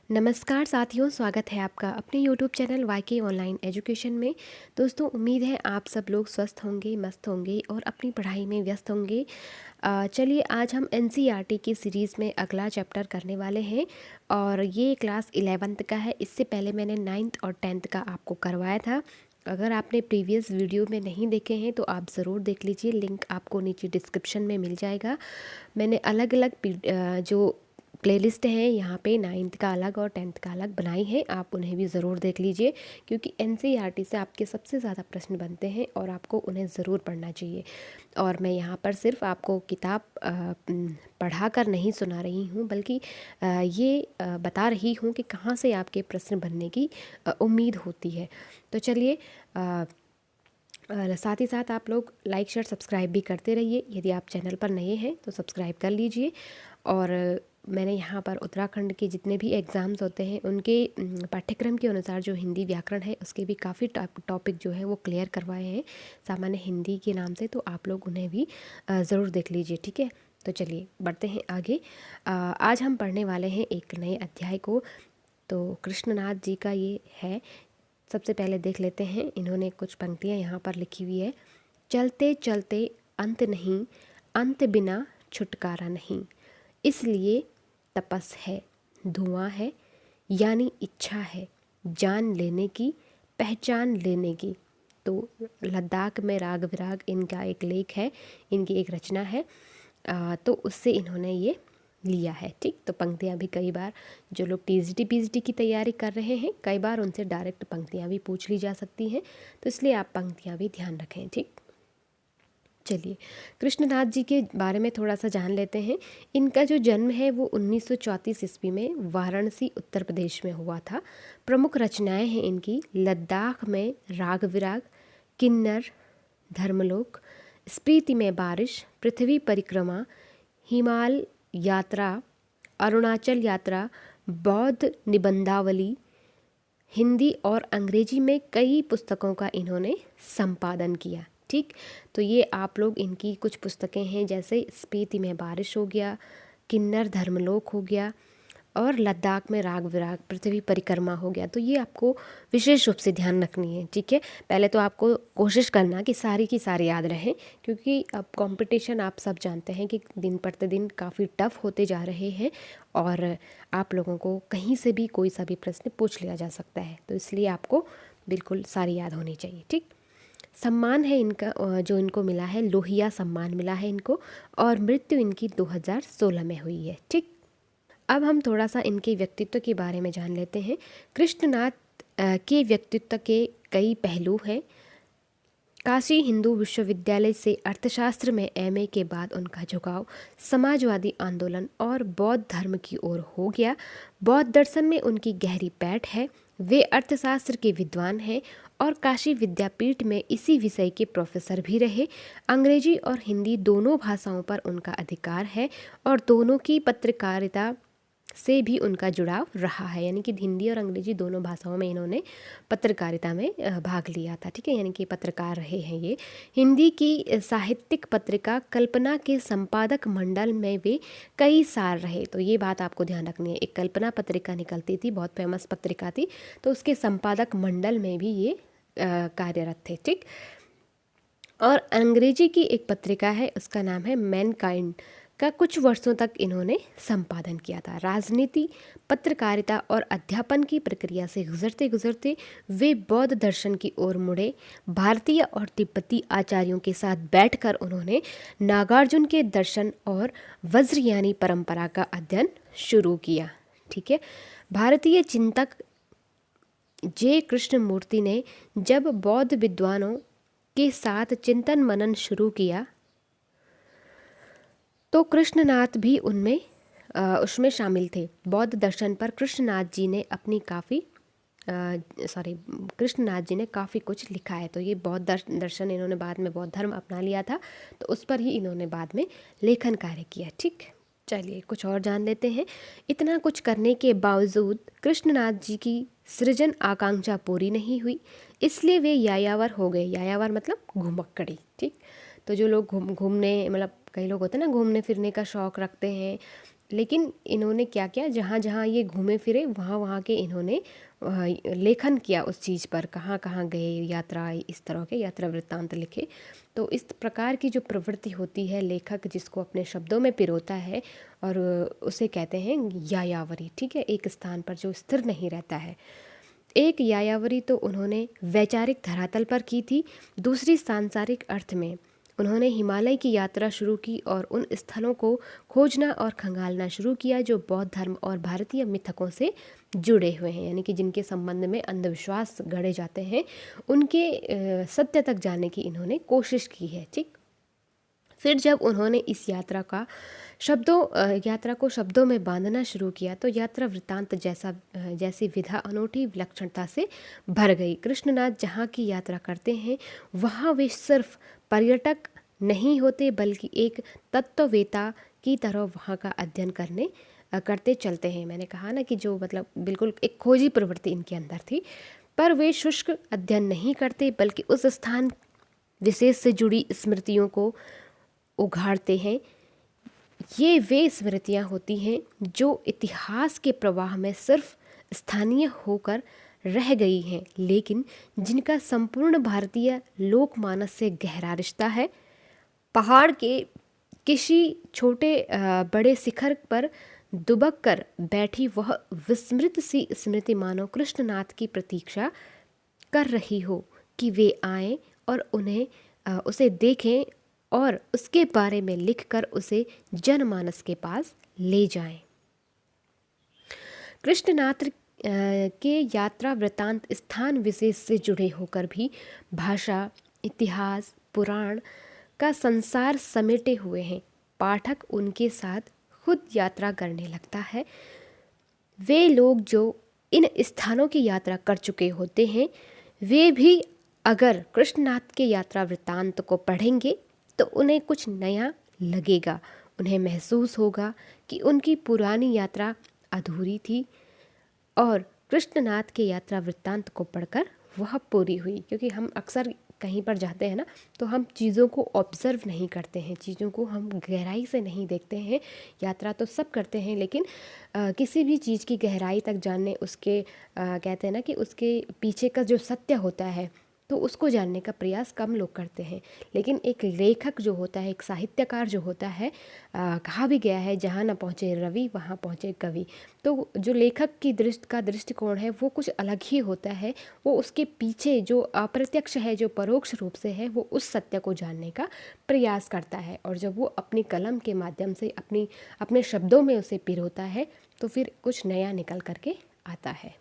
नमस्कार साथियों, स्वागत है आपका अपने YouTube चैनल वाईके ऑनलाइन एजुकेशन में। दोस्तों, उम्मीद है आप सब लोग स्वस्थ होंगे, मस्त होंगे और अपनी पढ़ाई में व्यस्त होंगे। चलिए आज हम एनसीईआरटी की सीरीज़ में अगला चैप्टर करने वाले हैं और ये क्लास 11th का है। इससे पहले मैंने 9th और 10th का आपको करवाया था। अगर आपने प्रीवियस वीडियो में नहीं देखे हैं तो आप ज़रूर देख लीजिए, लिंक आपको नीचे डिस्क्रिप्शन में मिल जाएगा। मैंने अलग अलग जो प्लेलिस्ट है यहाँ पे 9th का अलग और 10th का अलग बनाई है, आप उन्हें भी ज़रूर देख लीजिए क्योंकि एनसीईआरटी से आपके सबसे ज़्यादा प्रश्न बनते हैं और आपको उन्हें ज़रूर पढ़ना चाहिए। और मैं यहाँ पर सिर्फ आपको किताब पढ़ा कर नहीं सुना रही हूँ, बल्कि ये बता रही हूँ कि कहाँ से आपके प्रश्न बनने की उम्मीद होती है। तो चलिए, साथ ही साथ आप लोग लाइक शेयर सब्सक्राइब भी करते रहिए। यदि आप चैनल पर नए हैं तो सब्सक्राइब कर लीजिए। और मैंने यहाँ पर उत्तराखंड के जितने भी एग्ज़ाम्स होते हैं उनके पाठ्यक्रम के अनुसार जो हिंदी व्याकरण है उसके भी काफ़ी टॉपिक जो है वो क्लियर करवाए हैं सामान्य हिंदी के नाम से, तो आप लोग उन्हें भी ज़रूर देख लीजिए। ठीक है, तो चलिए बढ़ते हैं आगे। आज हम पढ़ने वाले हैं एक नए अध्याय को। तो कृष्णनाथ जी का ये है। सबसे पहले देख लेते हैं, इन्होंने कुछ पंक्तियाँ यहाँ पर लिखी हुई है। चलते चलते अंत नहीं, अंत बिना छुटकारा नहीं, इसलिए तपस है, धुआं है, यानी इच्छा है जान लेने की, पहचान लेने की। तो लद्दाख में राग विराग इनका एक लेख है, इनकी एक रचना है। तो उससे इन्होंने ये लिया है। ठीक, तो पंक्तियाँ भी कई बार जो लोग टीजीटी पीजीटी की तैयारी कर रहे हैं, कई बार उनसे डायरेक्ट पंक्तियाँ भी पूछ ली जा सकती हैं, तो इसलिए आप पंक्तियाँ भी ध्यान रखें। ठीक, चलिए कृष्णनाथ जी के बारे में थोड़ा सा जान लेते हैं। इनका जो जन्म है वो 1934 ईस्वी में वाराणसी उत्तर प्रदेश में हुआ था। प्रमुख रचनाएं हैं इनकी लद्दाख में राग विराग, किन्नर, धर्मलोक, स्पीति में बारिश, पृथ्वी परिक्रमा, हिमाल यात्रा, अरुणाचल यात्रा, बौद्ध निबंधावली। हिंदी और अंग्रेजी में कई पुस्तकों का इन्होंने संपादन किया। ठीक, तो ये आप लोग इनकी कुछ पुस्तकें हैं, जैसे स्पीति में बारिश हो गया, किन्नर धर्मलोक हो गया और लद्दाख में राग विराग, पृथ्वी परिक्रमा हो गया। तो ये आपको विशेष रूप से ध्यान रखनी है। ठीक है, पहले तो आपको कोशिश करना कि सारी की सारी याद रहें, क्योंकि अब कंपटीशन आप सब जानते हैं कि दिन प्रतिदिन काफ़ी टफ होते जा रहे हैं और आप लोगों को कहीं से भी कोई सा भी प्रश्न पूछ लिया जा सकता है, तो इसलिए आपको बिल्कुल सारी याद होनी चाहिए। ठीक, सम्मान है इनका जो इनको मिला है, लोहिया सम्मान मिला है इनको और मृत्यु इनकी 2016 में हुई है। ठीक, अब हम थोड़ा सा इनके व्यक्तित्व के बारे में जान लेते हैं। कृष्णनाथ के व्यक्तित्व के कई पहलू हैं। काशी हिंदू विश्वविद्यालय से अर्थशास्त्र में एमए के बाद उनका झुकाव समाजवादी आंदोलन और बौद्ध धर्म की ओर हो गया। बौद्ध दर्शन में उनकी गहरी पैठ है। वे अर्थशास्त्र के विद्वान हैं और काशी विद्यापीठ में इसी विषय के प्रोफेसर भी रहे। अंग्रेजी और हिंदी दोनों भाषाओं पर उनका अधिकार है और दोनों की पत्रकारिता से भी उनका जुड़ाव रहा है, यानी कि हिंदी और अंग्रेजी दोनों भाषाओं में इन्होंने पत्रकारिता में भाग लिया था। ठीक है, यानी कि पत्रकार रहे हैं ये। हिंदी की साहित्यिक पत्रिका कल्पना के संपादक मंडल में वे कई साल रहे। तो ये बात आपको ध्यान रखनी है, एक कल्पना पत्रिका निकलती थी, बहुत फेमस पत्रिका थी, तो उसके संपादक मंडल में भी ये कार्यरत थे। ठीक, और अंग्रेजी की एक पत्रिका है, उसका नाम है मैनकाइंड का कुछ वर्षों तक इन्होंने संपादन किया था। राजनीति, पत्रकारिता और अध्यापन की प्रक्रिया से गुजरते गुजरते वे बौद्ध दर्शन की ओर मुड़े। भारतीय और तिब्बती आचार्यों के साथ बैठकर उन्होंने नागार्जुन के दर्शन और वज्रयानी परंपरा का अध्ययन शुरू किया। ठीक है, भारतीय चिंतक जे कृष्णमूर्ति ने जब बौद्ध विद्वानों के साथ चिंतन मनन शुरू किया तो कृष्णनाथ भी उसमें शामिल थे। बौद्ध दर्शन पर कृष्णनाथ जी ने कृष्णनाथ जी ने काफ़ी कुछ लिखा है। तो ये बौद्ध दर्शन इन्होंने बाद में बौद्ध धर्म अपना लिया था, तो उस पर ही इन्होंने बाद में लेखन कार्य किया। ठीक, चलिए कुछ और जान लेते हैं। इतना कुछ करने के बावजूद कृष्णनाथ जी की सृजन आकांक्षा पूरी नहीं हुई, इसलिए वे यायावर हो गए। यायावर मतलब घुमक्कड़ी। ठीक, तो जो लोग घूमने मतलब कई लोग होते हैं ना, घूमने फिरने का शौक़ रखते हैं, लेकिन इन्होंने क्या किया, जहाँ जहाँ ये घूमे फिरे वहाँ वहाँ के इन्होंने लेखन किया उस चीज़ पर, कहाँ कहाँ गए, यात्रा, इस तरह के यात्रा वृत्तांत लिखे। तो इस प्रकार की जो प्रवृत्ति होती है लेखक जिसको अपने शब्दों में पिरोता है, और उसे कहते हैं यायावरी। ठीक है, एक स्थान पर जो स्थिर नहीं रहता है। एक यायावरी तो उन्होंने वैचारिक धरातल पर की थी, दूसरी सांसारिक अर्थ में उन्होंने हिमालय की यात्रा शुरू की और उन स्थलों को खोजना और खंगालना शुरू किया जो बौद्ध धर्म और भारतीय मिथकों से जुड़े हुए हैं, यानी कि जिनके संबंध में अंधविश्वास गढ़े जाते हैं, उनके सत्य तक जाने की इन्होंने कोशिश की है। ठीक, फिर जब उन्होंने इस यात्रा को शब्दों में बांधना शुरू किया तो यात्रा वृत्तांत जैसी विधा अनूठी विलक्षणता से भर गई। कृष्णनाथ जहाँ की यात्रा करते हैं वहाँ वे सिर्फ पर्यटक नहीं होते बल्कि एक तत्ववेता की तरह वहाँ का अध्ययन करते चलते हैं। मैंने कहा ना कि जो मतलब बिल्कुल एक खोजी प्रवृत्ति इनके अंदर थी, पर वे शुष्क अध्ययन नहीं करते बल्कि उस स्थान विशेष से जुड़ी स्मृतियों को उघाड़ते हैं। ये वे स्मृतियाँ होती हैं जो इतिहास के प्रवाह में सिर्फ स्थानीय होकर रह गई हैं, लेकिन जिनका संपूर्ण भारतीय लोकमानस से गहरा रिश्ता है। पहाड़ के किसी छोटे बड़े शिखर पर दुबक कर बैठी वह विस्मृत सी स्मृति मानो कृष्णनाथ की प्रतीक्षा कर रही हो कि वे आएं और उसे देखें और उसके बारे में लिखकर उसे जनमानस के पास ले जाएं। कृष्णनाथ के यात्रा वृत्तांत स्थान विशेष से जुड़े होकर भी भाषा, इतिहास, पुराण का संसार समेटे हुए हैं। पाठक उनके साथ खुद यात्रा करने लगता है। वे लोग जो इन स्थानों की यात्रा कर चुके होते हैं, वे भी अगर कृष्णनाथ के यात्रा वृत्तांत को पढ़ेंगे तो उन्हें कुछ नया लगेगा। उन्हें महसूस होगा कि उनकी पुरानी यात्रा अधूरी थी और कृष्णनाथ के यात्रा वृत्तांत को पढ़कर वह पूरी हुई। क्योंकि हम अक्सर कहीं पर जाते हैं ना, तो हम चीज़ों को ऑब्ज़र्व नहीं करते हैं, चीज़ों को हम गहराई से नहीं देखते हैं। यात्रा तो सब करते हैं, लेकिन किसी भी चीज़ की गहराई तक जानने, उसके कहते हैं ना कि उसके पीछे का जो सत्य होता है, तो उसको जानने का प्रयास कम लोग करते हैं। लेकिन एक लेखक जो होता है, एक साहित्यकार जो होता है, कहा भी गया है जहाँ न पहुँचे रवि वहाँ पहुँचे कवि। तो जो लेखक की दृष्टिकोण है वो कुछ अलग ही होता है। वो उसके पीछे जो अप्रत्यक्ष है, जो परोक्ष रूप से है, वो उस सत्य को जानने का प्रयास करता है। और जब वो अपनी कलम के माध्यम से अपने शब्दों में उसे पिरोता है तो फिर कुछ नया निकल करके आता है।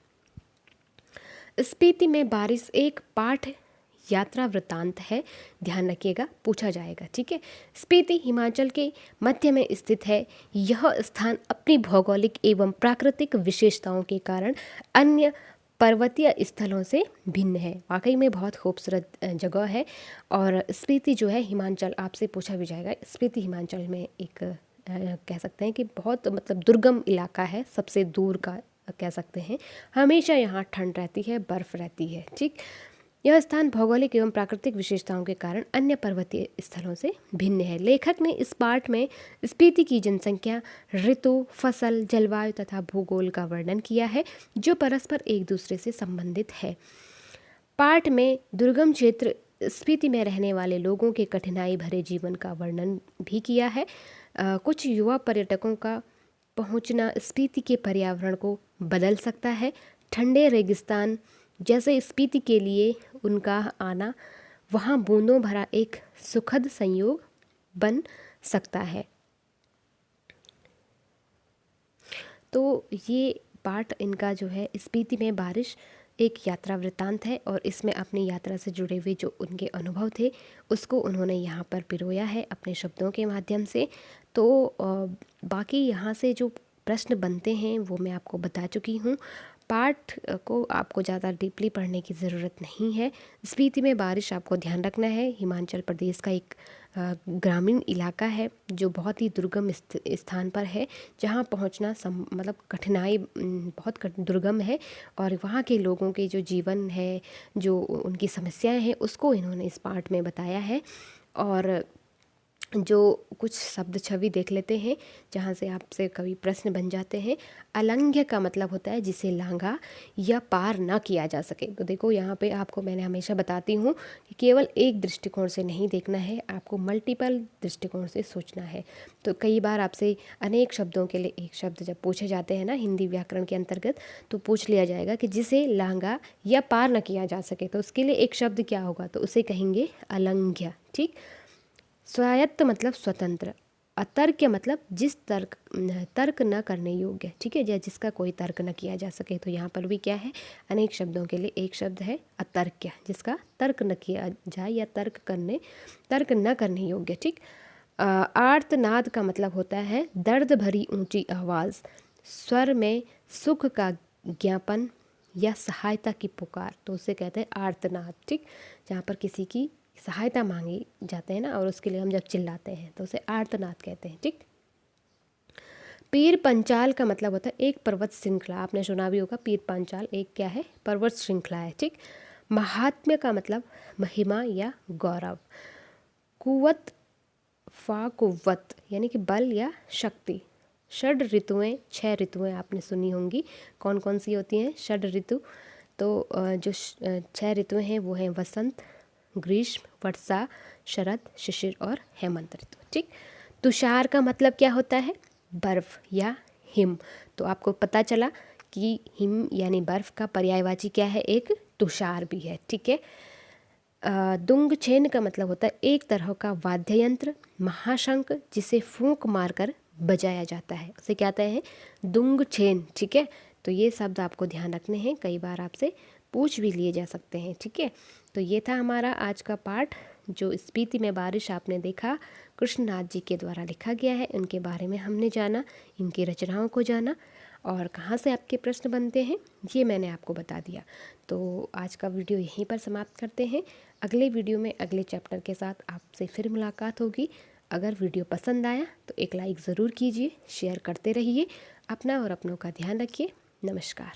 स्पीति में बारिश एक पाठ यात्रा वृत्तांत है, ध्यान रखिएगा, पूछा जाएगा। ठीक है, स्पीति हिमाचल के मध्य में स्थित है। यह स्थान अपनी भौगोलिक एवं प्राकृतिक विशेषताओं के कारण अन्य पर्वतीय स्थलों से भिन्न है। वाकई में बहुत खूबसूरत जगह है। और स्पीति जो है हिमाचल, आपसे पूछा भी जाएगा, स्पीति हिमाचल में एक कह सकते हैं कि बहुत मतलब दुर्गम इलाका है, सबसे दूर का कह सकते हैं। हमेशा यहाँ ठंड रहती है, बर्फ़ रहती है। ठीक, यह स्थान भौगोलिक एवं प्राकृतिक विशेषताओं के कारण अन्य पर्वतीय स्थलों से भिन्न है। लेखक ने इस पाठ में स्पीति की जनसंख्या, ऋतु, फसल, जलवायु तथा भूगोल का वर्णन किया है जो परस्पर एक दूसरे से संबंधित है। पाठ में दुर्गम क्षेत्र स्पीति में रहने वाले लोगों के कठिनाई भरे जीवन का वर्णन भी किया है। कुछ युवा पर्यटकों का पहुंचना स्पीति के पर्यावरण को बदल सकता है। ठंडे रेगिस्तान जैसे स्पीति के लिए उनका आना वहाँ बूंदों भरा एक सुखद संयोग बन सकता है। तो ये पाठ इनका जो है स्पीति में बारिश एक यात्रा वृत्तांत है और इसमें अपनी यात्रा से जुड़े हुए जो उनके अनुभव थे उसको उन्होंने यहाँ पर पिरोया है अपने शब्दों के माध्यम से। तो बाकी यहाँ से जो प्रश्न बनते हैं वो मैं आपको बता चुकी हूँ। पाठ को आपको ज़्यादा डीपली पढ़ने की ज़रूरत नहीं है। स्पीति में बारिश आपको ध्यान रखना है, हिमाचल प्रदेश का एक ग्रामीण इलाका है जो बहुत ही दुर्गम स्थान पर है, जहाँ पहुँचना मतलब कठिनाई बहुत दुर्गम है। और वहाँ के लोगों के जो जीवन है, जो उनकी समस्याएं हैं, उसको इन्होंने इस पाठ में बताया है। और जो कुछ शब्द छवि देख लेते हैं जहाँ से आपसे कभी प्रश्न बन जाते हैं। अलंघ्य का मतलब होता है जिसे लांघा या पार ना किया जा सके। तो देखो यहाँ पे आपको मैंने हमेशा बताती हूँ कि केवल एक दृष्टिकोण से नहीं देखना है, आपको मल्टीपल दृष्टिकोण से सोचना है। तो कई बार आपसे अनेक शब्दों के लिए एक शब्द जब पूछे जाते हैं ना हिंदी व्याकरण के अंतर्गत, तो पूछ लिया जाएगा कि जिसे लांघा या पार ना किया जा सके, तो उसके लिए एक शब्द क्या होगा, तो उसे कहेंगे अलंघ्य। ठीक। स्वायत्त मतलब स्वतंत्र। अतर्क्य मतलब जिस तर्क न करने योग्य, ठीक है, या जिसका कोई तर्क न किया जा सके। तो यहाँ पर भी क्या है, अनेक शब्दों के लिए एक शब्द है अतर्क्य, जिसका तर्क न किया जाए या तर्क न करने योग्य। ठीक। आर्तनाद का मतलब होता है दर्द भरी ऊंची आवाज़, स्वर में सुख का ज्ञापन या सहायता की पुकार, तो उसे कहते हैं आर्तनाद। ठीक। जहाँ पर किसी की सहायता मांगी जाते हैं ना, और उसके लिए हम जब चिल्लाते हैं तो उसे आर्तनाद कहते हैं। ठीक। पीर पंचाल का मतलब होता है एक पर्वत श्रृंखला, आपने सुना भी होगा, पीर पंचाल एक क्या है, पर्वत श्रृंखला है। ठीक। महात्म्य का मतलब महिमा या गौरव। कुवत कुव्वत यानी कि बल या शक्ति। षड ऋतुएं, 6 ऋतुएं आपने सुनी होंगी, कौन कौन सी होती हैं षड ऋतु। तो जो 6 ऋतुएं हैं वो हैं वसंत, ग्रीष्म, वर्षा, शरद, शिशिर और हेमंत ऋतु। ठीक। तुषार का मतलब क्या होता है, बर्फ या हिम। तो आपको पता चला कि हिम यानी बर्फ का पर्यायवाची क्या है, एक तुषार भी है। ठीक है। दुंग छेन का मतलब होता है एक तरह का वाद्य यंत्र, महाशंख, जिसे फूंक मारकर बजाया जाता है, उसे कहते हैं दुंग छेन। ठीक है। तो ये शब्द आपको ध्यान रखने हैं, कई बार आपसे पूछ भी लिए जा सकते हैं। ठीक है। तो ये था हमारा आज का पाठ, जो स्पीति में बारिश आपने देखा कृष्णनाथ जी के द्वारा लिखा गया है, उनके बारे में हमने जाना, इनकी रचनाओं को जाना, और कहाँ से आपके प्रश्न बनते हैं ये मैंने आपको बता दिया। तो आज का वीडियो यहीं पर समाप्त करते हैं। अगले वीडियो में अगले चैप्टर के साथ आपसे फिर मुलाकात होगी। अगर वीडियो पसंद आया तो एक लाइक ज़रूर कीजिए, शेयर करते रहिए, अपना और अपनों का ध्यान रखिए। नमस्कार।